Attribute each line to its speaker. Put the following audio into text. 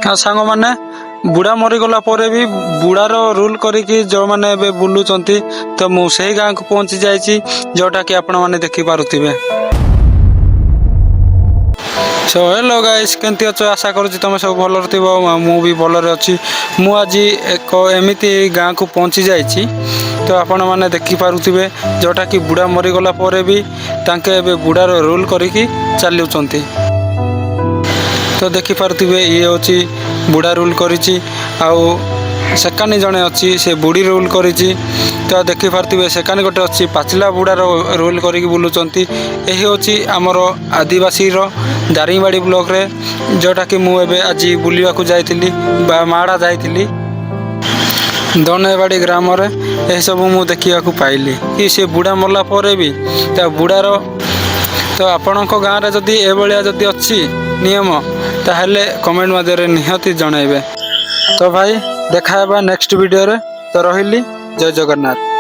Speaker 1: सांग मैंने बुढ़ा मरीगला भी बुढ़ार रूल करिकी जो मैंने बुलूं तो मुझे गाँव को पहुंची जाइए जोटा कि आपण मैंने देखिपे। सो हेलो गाइस केमती अच्छे आशा करुँच तुम सब भल थी मु भी भलरे अच्छी मु आज एक एमती गाँव को पहुँची जाइए तो आपण मैंने देखिपे जोटा कि बुढ़ा मरीगला भी तांके बुढ़ार रूल करिकी चलुँच तो देखिपे ये हूँ बुढ़ा रूल करिची आउ सेकानी जड़े अच्छी से बुढ़ी रूल करिची तो देखिपे सेकानी गोटे अच्छी पाचिला बुढ़ार रूल करिकी बुलूंट यही हूँ आमर आदिवासी दारिंगबाड़ी ब्लॉक रे जोटा कि मुझे आज बुलवा जाइली माड़ा जाइली दनेबाड़ी ग्राम रे यह सब मुझे देखा पाइली कि से बुढ़ा मरला भी बुढ़ार तो आपण गाँव में जदि एभलिया अच्छी नियम ताहले कमेंट मध्य निहती जनइबे। तो भाई देखा नेक्स्ट वीडियो रे तो रहिली जय जगन्नाथ।